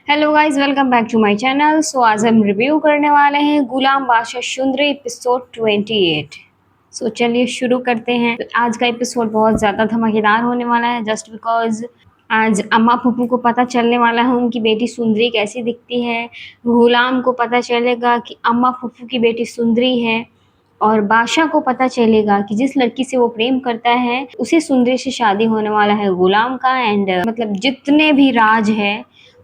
Hello guys, welcome back to my channel. So आज हम review करने वाले हैं गुलाम बादशाह सुंदरी एपिसोड 28। सो चलिए शुरू करते हैं। आज का एपिसोड बहुत ज़्यादा धमाकेदार होने वाला है जस्ट बिकॉज आज अम्मा फूफू को पता चलने वाला है उनकी बेटी सुंदरी कैसी दिखती है। गुलाम को पता चलेगा कि अम्मा फूफू की बेटी सुंदरी है और बादशाह को पता चलेगा कि जिस लड़की से वो प्रेम करता है उसी सुंदरी से शादी होने वाला है गुलाम का। एंड मतलब जितने भी राज है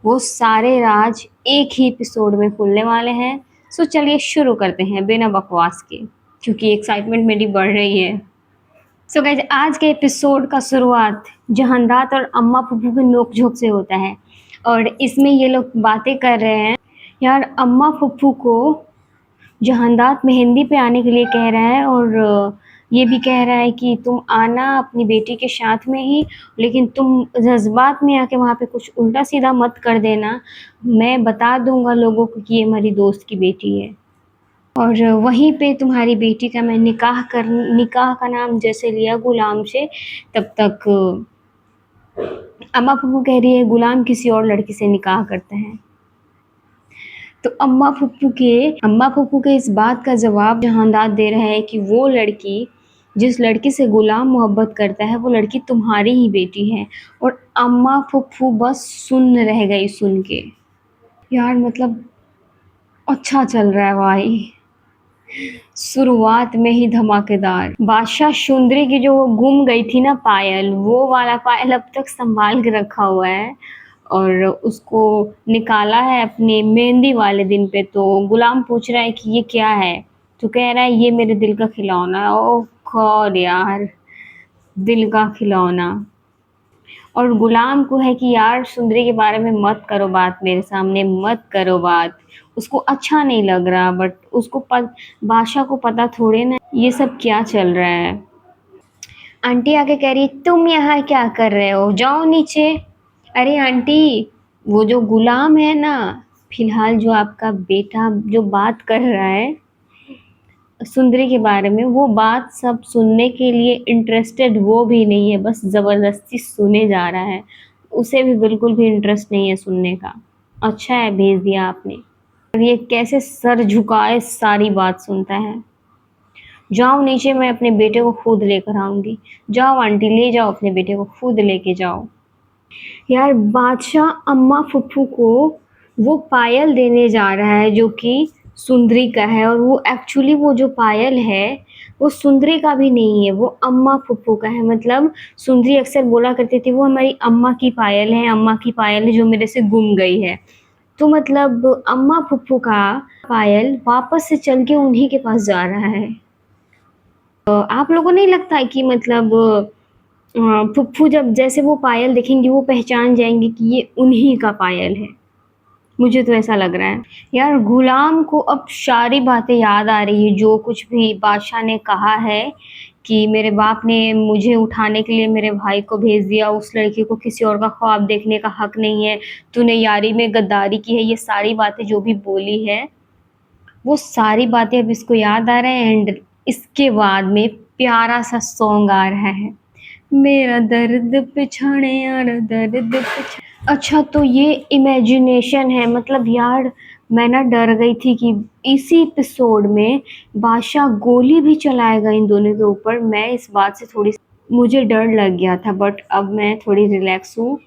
वो सारे राज एक ही एपिसोड में खुलने वाले हैं। सो चलिए शुरू करते हैं बिना बकवास के, क्योंकि एक्साइटमेंट मेरी बढ़ रही है। सो गाइज, आज के एपिसोड का शुरुआत जहानदाद और अम्मा पुप्पू के नोक झोंक से होता है और इसमें ये लोग बातें कर रहे हैं। यार, अम्मा पुप्पू को जहानदाद मेहंदी पे आने के लिए कह रहा है और ये भी कह रहा है कि तुम आना अपनी बेटी के साथ में ही, लेकिन तुम जज्बात में आके वहाँ पे कुछ उल्टा सीधा मत कर देना। मैं बता दूंगा लोगों को कि ये हमारी दोस्त की बेटी है और वहीं पे तुम्हारी बेटी का मैं निकाह का नाम जैसे लिया गुलाम से, तब तक अम्मा पप्पू कह रही है गुलाम किसी और लड़की से निकाह करते हैं। तो अम्मा फूफू के इस बात का जवाब जहानदाद दे रहा है कि वो लड़की जिस लड़की से गुलाम मोहब्बत करता है वो लड़की तुम्हारी ही बेटी है। और अम्मा फूफू बस सुन रह गई सुन के। यार मतलब अच्छा चल रहा है भाई, शुरुआत में ही धमाकेदार। बादशाह सुंदरी की जो वो गुम गई थी ना पायल, वो वाला पायल अब तक संभाल के रखा हुआ है और उसको निकाला है अपने मेहंदी वाले दिन पे। तो गुलाम पूछ रहा है कि ये क्या है, तो कह रहा है ये मेरे दिल का खिलौना है। ओह गॉड यार, दिल का खिलौना। और गुलाम को है कि यार सुंदरी के बारे में मत करो बात, मेरे सामने मत करो बात। उसको अच्छा नहीं लग रहा, बट बादशाह को पता थोड़े ना ये सब क्या चल रहा है। आंटी आके कह रही तुम यहाँ क्या कर रहे हो, जाओ नीचे। अरे आंटी, वो जो गुलाम है ना, फिलहाल जो आपका बेटा जो बात कर रहा है सुंदरी के बारे में, वो बात सब सुनने के लिए इंटरेस्टेड वो भी नहीं है, बस ज़बरदस्ती सुने जा रहा है। उसे भी बिल्कुल भी इंटरेस्ट नहीं है सुनने का। अच्छा है भेज दिया आपने। और ये कैसे सर झुकाए सारी बात सुनता है। जाओ नीचे, मैं अपने बेटे को खुद लेकर आऊँगी। जाओ आंटी, ले जाओ अपने बेटे को, खुद लेके जाओ। यार, बादशाह अम्मा फुफ्फू को वो पायल देने जा रहा है जो कि सुंदरी का है, और वो एक्चुअली वो जो पायल है वो सुंदरी का भी नहीं है, वो अम्मा फुफ्फू का है। मतलब सुंदरी अक्सर बोला करती थी वो हमारी अम्मा की पायल है, अम्मा की पायल है जो मेरे से गुम गई है। तो मतलब अम्मा फुफ्फू का पायल वापस से चल के उन्हीं के पास जा रहा है। आप लोगों को नहीं लगता है कि मतलब फुफ्फू जब जैसे वो पायल देखेंगी वो पहचान जाएंगे कि ये उन्हीं का पायल है? मुझे तो ऐसा लग रहा है। यार, गुलाम को अब सारी बातें याद आ रही है, जो कुछ भी बादशाह ने कहा है कि मेरे बाप ने मुझे उठाने के लिए मेरे भाई को भेज दिया, उस लड़की को किसी और का ख्वाब देखने का हक नहीं है, तूने यारी में गद्दारी की है, ये सारी बातें जो भी बोली है वो सारी बातें अब इसको याद आ रहे हैं। एंड इसके बाद में प्यारा सा सॉन्ग आ रहा है, मेरा दर्द पिछाड़े यार दर्द अच्छा, तो ये इमेजिनेशन है। मतलब यार, मैं ना डर गई थी कि इसी एपिसोड में बादशाह गोली भी चलाएगा इन दोनों के ऊपर। मैं इस बात से थोड़ी मुझे डर लग गया था, बट अब मैं थोड़ी रिलैक्स हूँ।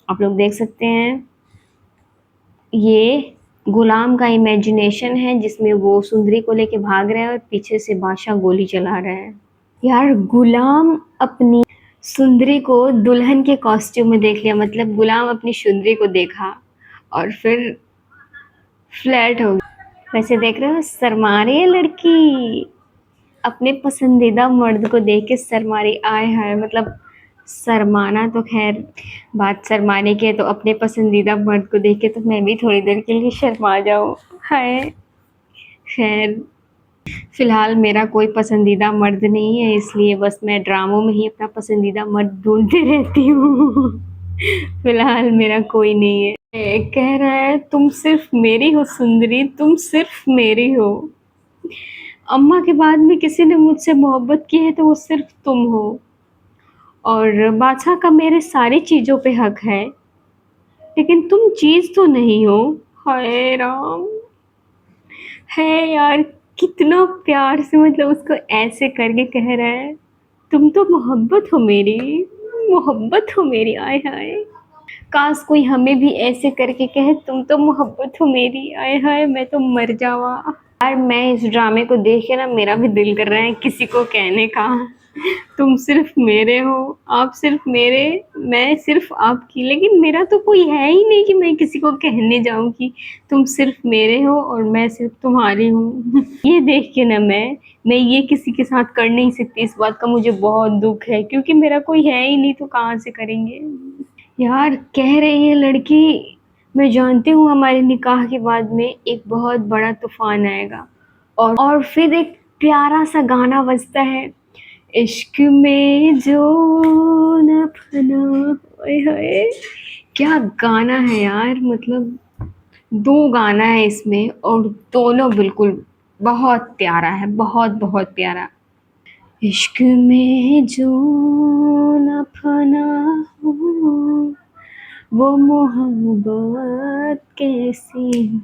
आप लोग देख सकते हैं ये गुलाम का इमेजिनेशन है जिसमें वो सुंदरी को लेके भाग रहा है और पीछे से बादशाह गोली चला रहा है। यार, गुलाम अपनी सुंदरी को दुल्हन के कॉस्ट्यूम में देख लिया। मतलब गुलाम अपनी सुंदरी को देखा और फिर फ्लैट हो गया। वैसे देख रहे हो, शर्मा रही है लड़की, अपने पसंदीदा मर्द को देख के शर्मा रही। आय हाय, मतलब शर्माना तो खैर बात शर्माने की है, तो अपने पसंदीदा मर्द को देख के तो मैं भी थोड़ी देर के लिए शर्मा जाऊँ। हाय, खैर फिलहाल मेरा कोई पसंदीदा मर्द नहीं है, इसलिए बस मैं ड्रामों में ही अपना पसंदीदा मर्द ढूंढती रहती हूँ। फिलहाल मेरा कोई नहीं है। कह रहा है तुम सिर्फ मेरी हो सुंदरी, तुम सिर्फ मेरी हो। अम्मा के बाद में किसी ने मुझसे मोहब्बत की है तो वो सिर्फ तुम हो, और बादशाह का मेरे सारी चीज़ों पे हक है। लेकिन तुम चीज तो नहीं हो। हाय राम। है यार, कितना प्यार से मतलब उसको ऐसे करके कह रहा है, तुम तो मोहब्बत हो मेरी, मोहब्बत हो मेरी। आय हाय, काश कोई हमें भी ऐसे करके कहे, तुम तो मोहब्बत हो मेरी। आय हाय, मैं तो मर जावा। यार मैं इस ड्रामे को देख के ना मेरा भी दिल कर रहा है किसी को कहने का, तुम सिर्फ मेरे हो, आप सिर्फ मेरे, मैं सिर्फ आपकी। लेकिन मेरा तो कोई है ही नहीं कि मैं किसी को कहने जाऊं कि तुम सिर्फ मेरे हो और मैं सिर्फ तुम्हारी हूँ। ये देख के ना मैं ये किसी के साथ कर नहीं सकती। इस बात का मुझे बहुत दुख है, क्योंकि मेरा कोई है ही नहीं तो कहाँ से करेंगे। यार कह रही है लड़की, मैं जानती हूँ हमारे निकाह के बाद में एक बहुत बड़ा तूफान आएगा। और फिर एक प्यारा सा गाना बजता है, इश्क में जो न फना। ओए होए, क्या गाना है यार। मतलब दो गाना है इसमें और दोनों बिल्कुल बहुत प्यारा है, बहुत बहुत प्यारा। इश्क में जो न फना हो, वो मोहब्बत कैसी।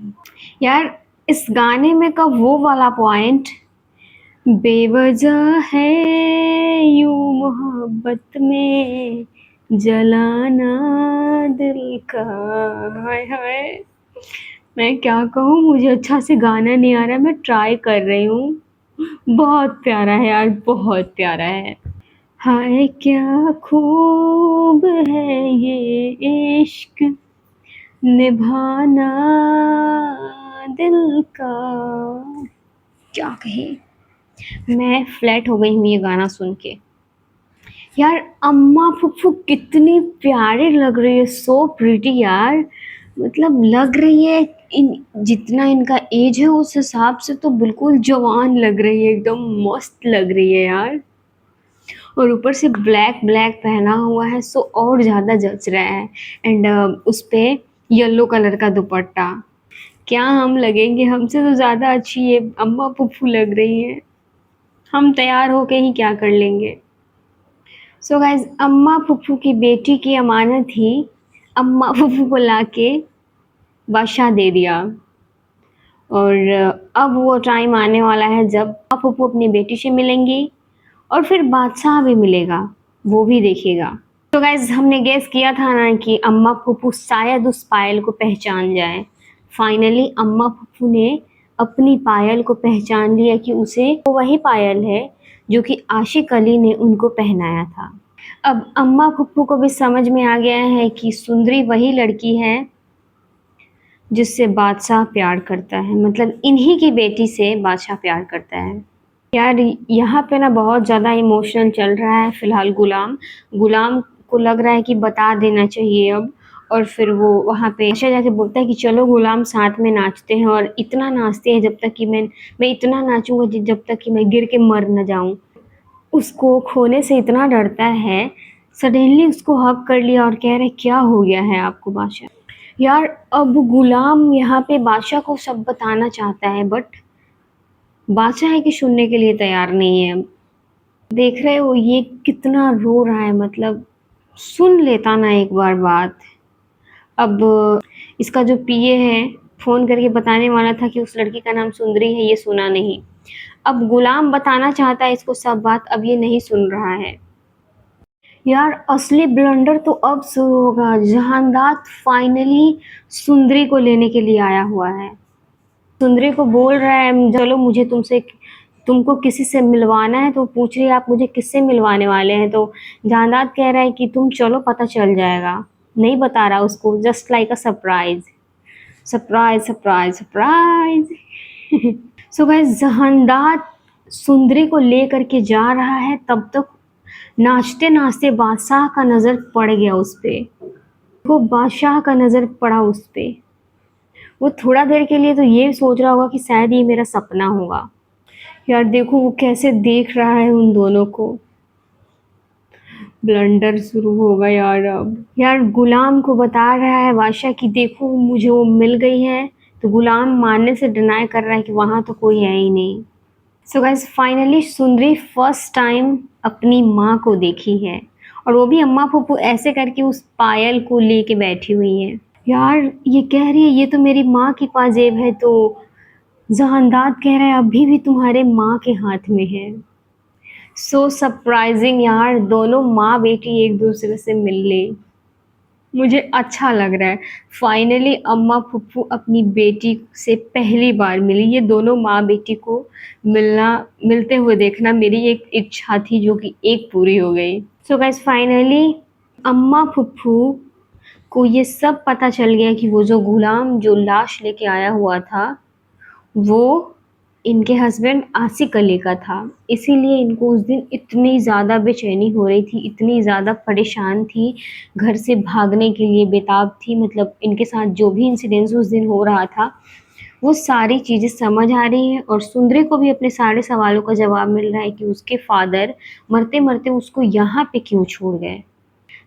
यार इस गाने में का वो वाला पॉइंट, बेवजह है यूं मोहब्बत में जलाना दिल का। हाय हाय, मैं क्या कहूँ, मुझे अच्छा से गाना नहीं आ रहा, मैं ट्राई कर रही हूँ। बहुत प्यारा है यार, बहुत प्यारा है। हाय क्या खूब है ये इश्क, निभाना दिल का। क्या कहे, मैं फ्लैट हो गई हूँ ये गाना सुन के। यार अम्मा फुफ्फू कितनी प्यारे लग रही है, सो प्रिटी यार। मतलब लग रही है इन जितना इनका एज है उस हिसाब से तो बिल्कुल जवान लग रही है, एकदम मस्त लग रही है यार। और ऊपर से ब्लैक ब्लैक पहना हुआ है, सो और ज़्यादा जच रहा है। एंड उस पे येलो कलर का दुपट्टा। क्या हम लगेंगे, हमसे तो ज़्यादा अच्छी ये अम्मा फुफ्फू लग रही हैं। हम तैयार होके ही क्या कर लेंगे। सो गाइज, अम्मा फुफ्फू की बेटी की अमानत ही अम्मा फुफ्फू को लाके बादशाह दे दिया। और अब वो टाइम आने वाला है जब अम्मा फुफ्फू अपनी बेटी से मिलेंगी और फिर बादशाह भी मिलेगा, वो भी देखेगा। तो गाइज हमने गेस किया था ना कि अम्मा फुफ्फू शायद उस पायल को पहचान जाए। फाइनली अम्मा फुफ्फू ने अपनी पायल को पहचान लिया कि उसे वो वही पायल है जो कि आशिक अली ने उनको पहनाया था। अब अम्मा फुफ्फू को भी समझ में आ गया है कि सुंदरी वही लड़की है जिससे बादशाह प्यार करता है, मतलब इन्हीं की बेटी से बादशाह प्यार करता है। यार यहाँ पे ना बहुत ज़्यादा इमोशनल चल रहा है फिलहाल। गुलाम गुलाम को लग रहा है कि बता देना चाहिए अब। और फिर वो वहाँ पे बादशाह जाके बोलता है कि चलो गुलाम साथ में नाचते हैं, और इतना नाचते हैं जब तक कि मैं इतना नाचूंगा जब तक कि मैं गिर के मर न जाऊं। उसको खोने से इतना डरता है, सडनली उसको हग कर लिया और कह रहे क्या हो गया है आपको बादशाह। यार अब गुलाम यहाँ पे बादशाह को सब बताना चाहता है, बट बादशाह है कि सुनने के लिए तैयार नहीं है। देख रहे हो ये कितना रो रहा है, मतलब सुन लेता ना एक बार बात। अब इसका जो पीए है फोन करके बताने वाला था कि उस लड़की का नाम सुंदरी है, ये सुना नहीं। अब गुलाम बताना चाहता है इसको सब बात, अब ये नहीं सुन रहा है। यार असली ब्लंडर तो अब शुरू होगा। जहांदार फाइनली सुंदरी को लेने के लिए आया हुआ है। सुंदरी को बोल रहा है चलो मुझे तुमको किसी से मिलवाना है, तो पूछ रही है आप मुझे किससे मिलवाने वाले हैं। तो जहांदार कह रहा है कि तुम चलो पता चल जाएगा। नहीं बता रहा उसको, just like a surprise surprise surprise surprise. So guys, Jahandar सुंदरी को लेकर के जा रहा है, तब तक नाचते नाचते बादशाह का नजर पड़ गया उस पे। वो बादशाह का नजर पड़ा उस पे। वो थोड़ा देर के लिए तो ये सोच रहा होगा कि शायद ये मेरा सपना होगा। यार देखो वो कैसे देख रहा है उन दोनों को। ब्लंडर शुरू होगा यार अब। यार गुलाम को बता रहा है बादशाह कि देखो मुझे वो मिल गई है, तो गुलाम मानने से डिनाई कर रहा है कि वहां तो कोई है ही नहीं। सो गाइस फाइनली सुंदरी फर्स्ट टाइम अपनी माँ को देखी है, और वो भी अम्मा फुप्पू ऐसे करके उस पायल को लेके बैठी हुई है। यार ये कह रही है ये तो मेरी माँ की पाजेब है, तो जहानदाद कह रहा है अभी भी तुम्हारे माँ के हाथ में है। सो सरप्राइजिंग यार, दोनों माँ बेटी एक दूसरे से मिल ली। मुझे अच्छा लग रहा है। फाइनली अम्मा फुप्पू अपनी बेटी से पहली बार मिली। ये दोनों माँ बेटी को मिलते हुए देखना मेरी एक इच्छा थी, जो कि एक पूरी हो गई। सो गाइस फाइनली अम्मा फुप्पू को ये सब पता चल गया कि वो जो गुलाम जो लाश लेके आया हुआ था, वो इनके हस्बैंड आसिक अली का था। इसीलिए इनको उस दिन इतनी ज़्यादा बेचैनी हो रही थी, इतनी ज़्यादा परेशान थी, घर से भागने के लिए बेताब थी। मतलब इनके साथ जो भी इंसिडेंस उस दिन हो रहा था, वो सारी चीज़ें समझ आ रही हैं और सुंदरी को भी अपने सारे सवालों का जवाब मिल रहा है कि उसके फादर मरते-मरते उसको यहाँ पे क्यों छोड़ गए।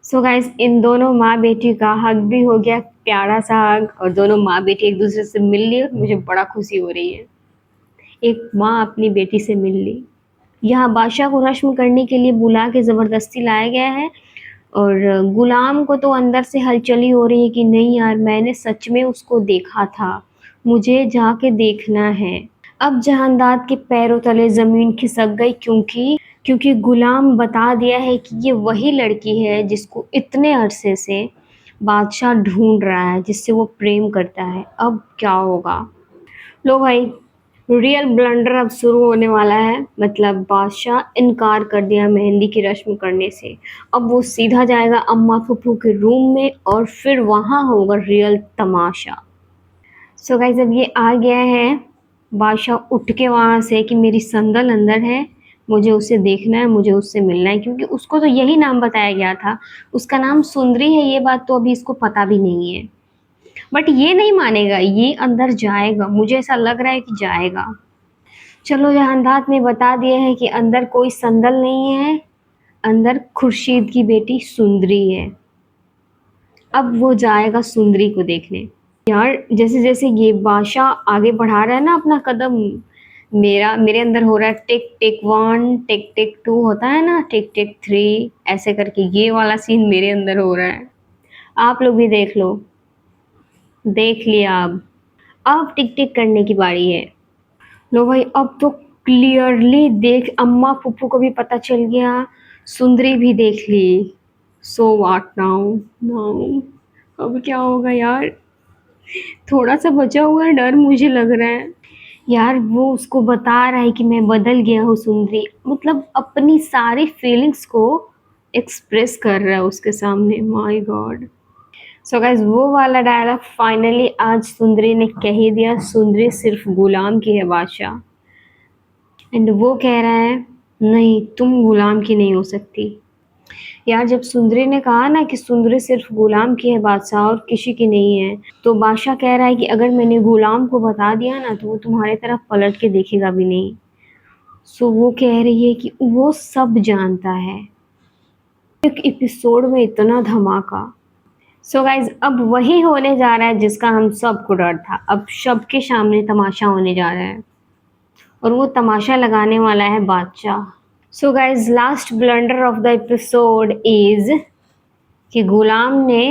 सो गाइस इन दोनों माँ-बेटी का हग भी हो गया, प्यारा-सा हग, और दोनों माँ-बेटी एक-दूसरे से मिल ली और मुझे बड़ा खुशी हो रही है। एक माँ अपनी बेटी से मिल ली। यहाँ बादशाह को रश्म करने के लिए बुला के ज़बरदस्ती लाया गया है और गुलाम को तो अंदर से हलचली हो रही है कि नहीं यार, मैंने सच में उसको देखा था, मुझे जाके देखना है। अब जहांदाद के पैरों तले ज़मीन खिसक गई, क्योंकि गुलाम बता दिया है कि ये वही लड़की है जिसको इतने अरसे से बादशाह ढूंढ रहा है, जिससे वो प्रेम करता है। अब क्या होगा? लो भाई, रियल ब्लंडर अब शुरू होने वाला है। मतलब बादशाह इनकार कर दिया मेहंदी की रस्म करने से। अब वो सीधा जाएगा अम्मा फुप्पू के रूम में और फिर वहाँ होगा रियल तमाशा। सो गाइस अब ये आ गया है। बादशाह उठ के वहाँ से कि मेरी संदल अंदर है, मुझे उसे देखना है, मुझे उससे मिलना है, क्योंकि उसको तो यही नाम बताया गया था। उसका नाम सुंदरी है, ये बात तो अभी इसको पता भी नहीं है। बट ये नहीं मानेगा, ये अंदर जाएगा, मुझे ऐसा लग रहा है कि जाएगा। चलो जहांदाद ने बता दिया है कि अंदर कोई संदल नहीं है, अंदर खुर्शीद की बेटी सुंदरी है। अब वो जाएगा सुंदरी को देखने। यार जैसे जैसे ये बादशाह आगे बढ़ा रहा है ना अपना कदम, मेरे अंदर हो रहा है टिक टिक 1, टिक टिक 2 होता है ना, टिक टिक 3, ऐसे करके ये वाला सीन मेरे अंदर हो रहा है। आप लोग भी देख लो। देख लिया अब टिक टिक करने की बारी है। लो भाई अब तो क्लियरली देख, अम्मा फुप्पू को भी पता चल गया, सुंदरी भी देख ली। So what now? नाउ अब क्या होगा यार? थोड़ा सा बचा हुआ है डर, मुझे लग रहा है। यार वो उसको बता रहा है कि मैं बदल गया हूँ सुंदरी, मतलब अपनी सारी फीलिंग्स को एक्सप्रेस कर रहा है उसके सामने। My God. सो गाइस वो वाला डायलॉग फाइनली आज सुंदरी ने कह ही दिया, सुंदरी सिर्फ गुलाम की है बादशाह। एंड वो कह रहा है नहीं, तुम गुलाम की नहीं हो सकती। यार जब सुंदरी ने कहा ना कि सुंदरी सिर्फ गुलाम की है बादशाह और किसी की नहीं है, तो बादशाह कह रहा है कि अगर मैंने गुलाम को बता दिया ना तो वो तुम्हारे तरफ पलट के देखेगा भी नहीं। सो वो कह रही है कि वो सब जानता है। एक एपिसोड में इतना धमाका। सो गाइज अब वही होने जा रहा है जिसका हम सबको डर था। अब सबके सामने तमाशा होने जा रहा है और वो तमाशा लगाने वाला है बादशाह। So guys last blunder of the episode is कि गुलाम ने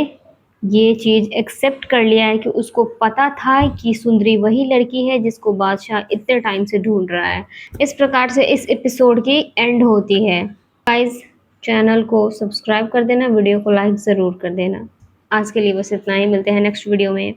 ये चीज़ एक्सेप्ट कर लिया है कि उसको पता था कि सुंदरी वही लड़की है जिसको बादशाह इतने टाइम से ढूंढ रहा है। इस प्रकार से इस एपिसोड की एंड होती है। गाइज चैनल को सब्सक्राइब कर देना, वीडियो को लाइक ज़रूर कर देना। आज के लिए बस इतना ही, मिलते हैं नेक्स्ट वीडियो में।